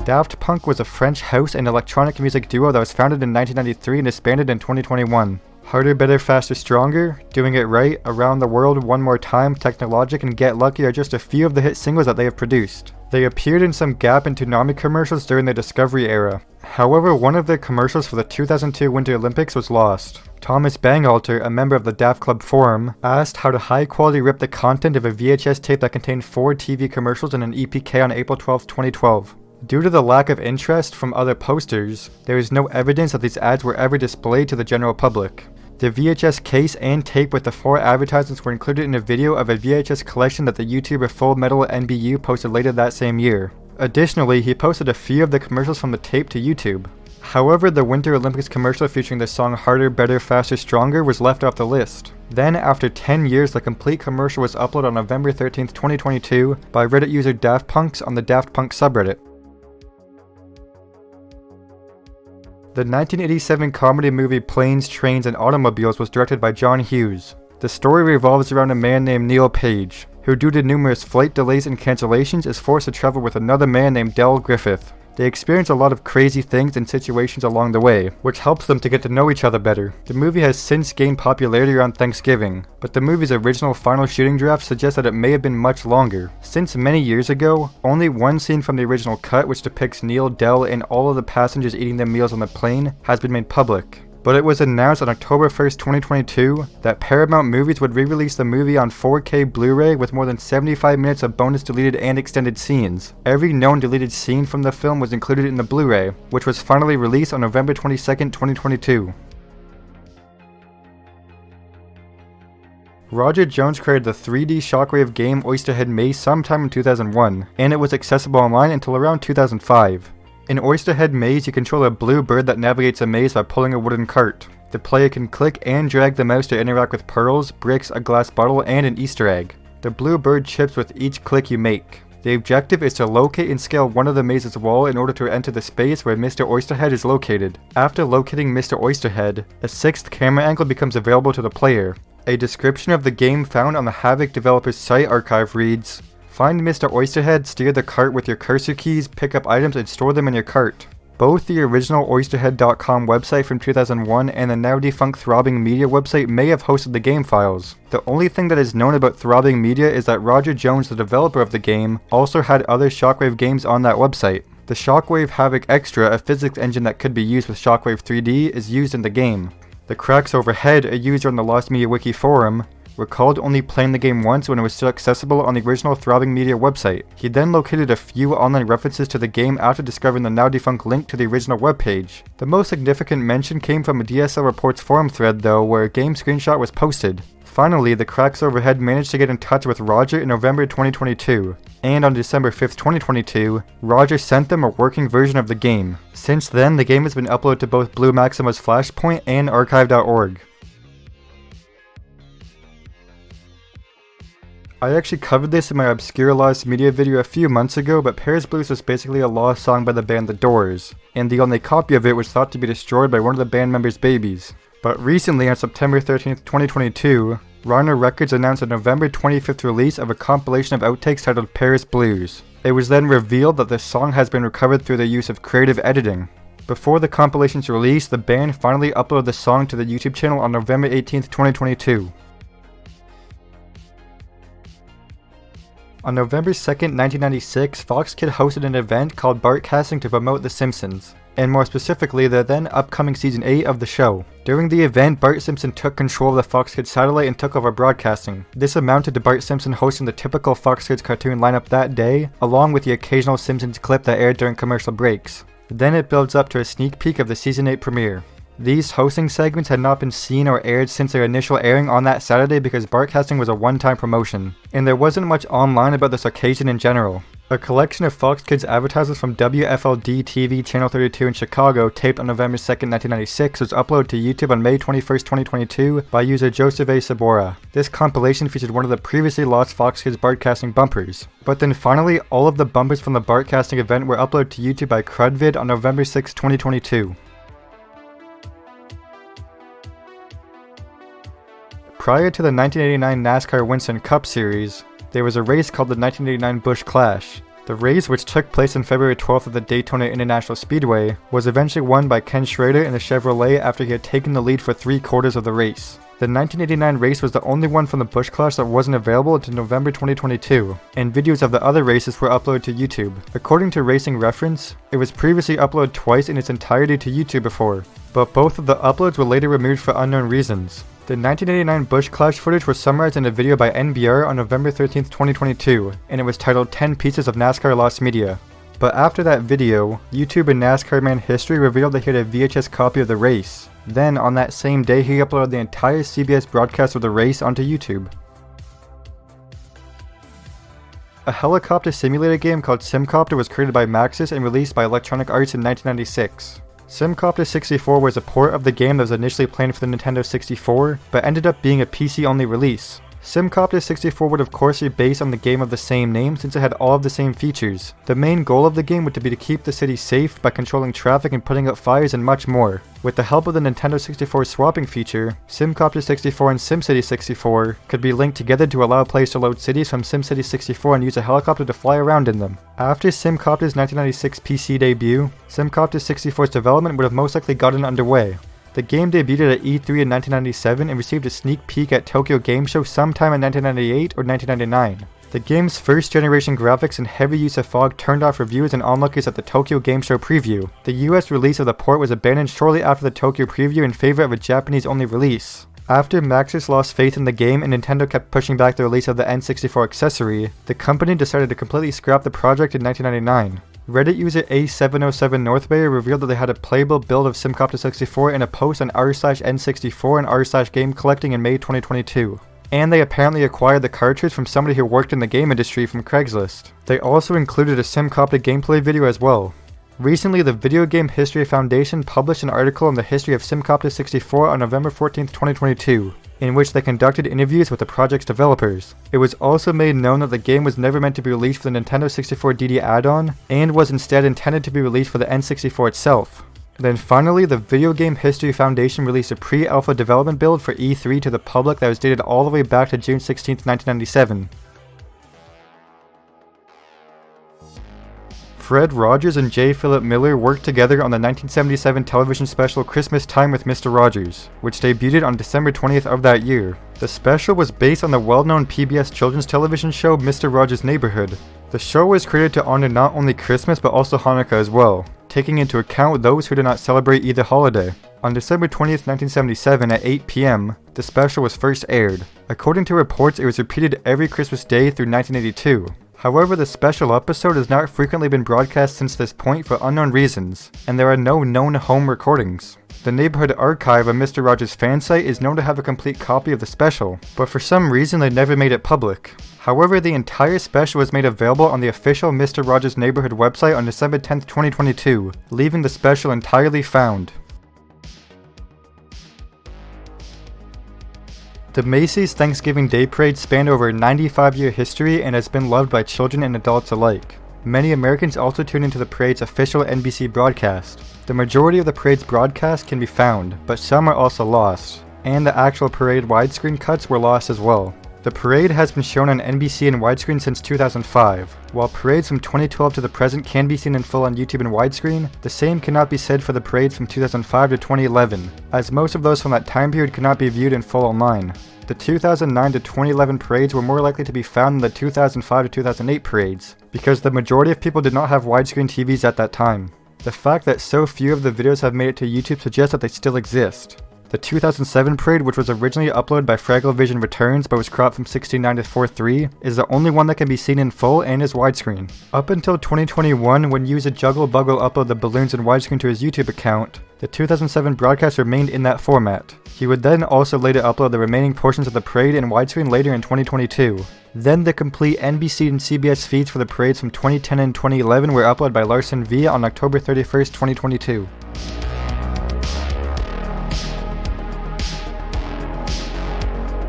Daft Punk was a French house and electronic music duo that was founded in 1993 and disbanded in 2021. Harder, Better, Faster, Stronger, Doing It Right, Around the World, One More Time, Technologic, and Get Lucky are just a few of the hit singles that they have produced. They appeared in some Gap and Toonami commercials during the Discovery era. However, one of their commercials for the 2002 Winter Olympics was lost. Thomas Bangalter, a member of the Daft Club forum, asked how to high-quality rip the content of a VHS tape that contained 4 TV commercials and an EPK on April 12, 2012. Due to the lack of interest from other posters, there is no evidence that these ads were ever displayed to the general public. The VHS case and tape with the 4 advertisements were included in a video of a VHS collection that the YouTuber Full Metal NBU posted later that same year. Additionally, he posted a few of the commercials from the tape to YouTube. However, the Winter Olympics commercial featuring the song Harder, Better, Faster, Stronger was left off the list. Then, after 10 years, the complete commercial was uploaded on November 13, 2022 by Reddit user Daft Punks on the Daft Punk subreddit. The 1987 comedy movie Planes, Trains, and Automobiles was directed by John Hughes. The story revolves around a man named Neil Page, who due to numerous flight delays and cancellations is forced to travel with another man named Del Griffith. They experience a lot of crazy things and situations along the way, which helps them to get to know each other better. The movie has since gained popularity around Thanksgiving, but the movie's original final shooting draft suggests that it may have been much longer. Since many years ago, only one scene from the original cut, which depicts Neil, Del, and all of the passengers eating their meals on the plane, has been made public. But it was announced on October 1st, 2022 that Paramount Movies would re-release the movie on 4K Blu-ray with more than 75 minutes of bonus deleted and extended scenes. Every known deleted scene from the film was included in the Blu-ray, which was finally released on November 22nd, 2022. Roger Jones created the 3D Shockwave game Oysterhead Maze sometime in 2001, and it was accessible online until around 2005. In Oysterhead Maze, you control a blue bird that navigates a maze by pulling a wooden cart. The player can click and drag the mouse to interact with pearls, bricks, a glass bottle, and an Easter egg. The blue bird chips with each click you make. The objective is to locate and scale one of the maze's wall in order to enter the space where Mr. Oysterhead is located. After locating Mr. Oysterhead, a 6th camera angle becomes available to the player. A description of the game found on the Havok developer's site archive reads, "Find Mr. Oysterhead, steer the cart with your cursor keys, pick up items, and store them in your cart." Both the original Oysterhead.com website from 2001 and the now defunct Throbbing Media website may have hosted the game files. The only thing that is known about Throbbing Media is that Roger Jones, the developer of the game, also had other Shockwave games on that website. The Shockwave Havok Extra, a physics engine that could be used with Shockwave 3D, is used in the game. The Cracks Overhead, a user on the Lost Media Wiki forum, recalled only playing the game once when it was still accessible on the original Throbbing Media website. He then located a few online references to the game after discovering the now defunct link to the original webpage. The most significant mention came from a DSL Reports forum thread though, where a game screenshot was posted. Finally, the Cracks Overhead managed to get in touch with Roger in November 2022, and on December 5th, 2022, Roger sent them a working version of the game. Since then, the game has been uploaded to both Blue Maxima's Flashpoint and archive.org. I actually covered this in my Obscure Lost Media video a few months ago, but Paris Blues was basically a lost song by the band The Doors, and the only copy of it was thought to be destroyed by one of the band members' babies. But recently, on September 13th, 2022, Rhino Records announced a November 25th release of a compilation of outtakes titled Paris Blues. It was then revealed that the song has been recovered through the use of creative editing. Before the compilation's release, the band finally uploaded the song to the YouTube channel on November 18th, 2022. On November 2nd, 1996, Fox Kid hosted an event called Bartcasting to promote The Simpsons, and more specifically, the then upcoming Season 8 of the show. During the event, Bart Simpson took control of the Fox Kids satellite and took over broadcasting. This amounted to Bart Simpson hosting the typical Fox Kids cartoon lineup that day, along with the occasional Simpsons clip that aired during commercial breaks. Then it builds up to a sneak peek of the Season 8 premiere. These hosting segments had not been seen or aired since their initial airing on that Saturday because Bartcasting was a one-time promotion, and there wasn't much online about this occasion in general. A collection of Fox Kids advertisements from WFLD TV Channel 32 in Chicago, taped on November 2nd, 1996, was uploaded to YouTube on May 21st, 2022 by user Joseph A. Sabora. This compilation featured one of the previously lost Fox Kids Bartcasting bumpers. But then finally, all of the bumpers from the Bartcasting event were uploaded to YouTube by Crudvid on November 6th, 2022. Prior to the 1989 NASCAR Winston Cup Series, there was a race called the 1989 Busch Clash. The race, which took place on February 12th at the Daytona International Speedway, was eventually won by Ken Schrader in a Chevrolet after he had taken the lead for 3/4 of the race. The 1989 race was the only one from the Busch Clash that wasn't available until November 2022, and videos of the other races were uploaded to YouTube. According to Racing Reference, it was previously uploaded twice in its entirety to YouTube before, but both of the uploads were later removed for unknown reasons. The 1989 Busch Clash footage was summarized in a video by NBR on November 13th, 2022, and it was titled 10 Pieces of NASCAR Lost Media. But after that video, YouTube and NASCAR Man History revealed that he had a VHS copy of the race. Then, on that same day, he uploaded the entire CBS broadcast of the race onto YouTube. A helicopter simulator game called SimCopter was created by Maxis and released by Electronic Arts in 1996. SimCopter 64 was a port of the game that was initially planned for the Nintendo 64, but ended up being a PC-only release. SimCopter 64 would of course be based on the game of the same name since it had all of the same features. The main goal of the game would be to keep the city safe by controlling traffic and putting out fires and much more. With the help of the Nintendo 64 swapping feature, SimCopter 64 and SimCity 64 could be linked together to allow players to load cities from SimCity 64 and use a helicopter to fly around in them. After SimCopter's 1996 PC debut, SimCopter 64's development would have most likely gotten underway. The game debuted at E3 in 1997 and received a sneak peek at Tokyo Game Show sometime in 1998 or 1999. The game's first generation graphics and heavy use of fog turned off reviewers and onlookers at the Tokyo Game Show preview. The US release of the port was abandoned shortly after the Tokyo preview in favor of a Japanese only release. After Maxis lost faith in the game and Nintendo kept pushing back the release of the N64 accessory, the company decided to completely scrap the project in 1999. Reddit user A707 Northbayer revealed that they had a playable build of SimCopter 64 in a post on r/n64 and r/game collecting in May 2022. And they apparently acquired the cartridge from somebody who worked in the game industry from Craigslist. They also included a SimCopter gameplay video as well. Recently, the Video Game History Foundation published an article on the history of SimCopter 64 on November 14th, 2022, in which they conducted interviews with the project's developers. It was also made known that the game was never meant to be released for the Nintendo 64 DD add-on, and was instead intended to be released for the N64 itself. Then finally, the Video Game History Foundation released a pre-alpha development build for E3 to the public that was dated all the way back to June 16th, 1997. Fred Rogers and J. Philip Miller worked together on the 1977 television special Christmastime with Mr. Rogers, which debuted on December 20th of that year. The special was based on the well-known PBS children's television show Mr. Rogers' Neighborhood. The show was created to honor not only Christmas but also Hanukkah as well, taking into account those who did not celebrate either holiday. On December 20th, 1977 at 8 p.m., the special was first aired. According to reports, it was repeated every Christmas Day through 1982. However, the special episode has not frequently been broadcast since this point for unknown reasons, and there are no known home recordings. The Neighborhood Archive of Mr. Rogers' fan site is known to have a complete copy of the special, but for some reason they never made it public. However, the entire special was made available on the official Mr. Rogers' Neighborhood website on December 10th, 2022, leaving the special entirely found. The Macy's Thanksgiving Day Parade spanned over a 95-year history and has been loved by children and adults alike. Many Americans also tune into the parade's official NBC broadcast. The majority of the parade's broadcasts can be found, but some are also lost, and the actual parade widescreen cuts were lost as well. The parade has been shown on NBC in widescreen since 2005. While parades from 2012 to the present can be seen in full on YouTube in widescreen, the same cannot be said for the parades from 2005 to 2011, as most of those from that time period cannot be viewed in full online. The 2009 to 2011 parades were more likely to be found than the 2005 to 2008 parades, because the majority of people did not have widescreen TVs at that time. The fact that so few of the videos have made it to YouTube suggests that they still exist. The 2007 parade, which was originally uploaded by Fragglevision Returns but was cropped from 16:9 to 4:3, is the only one that can be seen in full and is widescreen. Up until 2021, when user Juggle Buggle uploaded the balloons in widescreen to his YouTube account, the 2007 broadcast remained in that format. He would then also later upload the remaining portions of the parade in widescreen later in 2022. Then the complete NBC and CBS feeds for the parades from 2010 and 2011 were uploaded by Larson V on October 31st, 2022.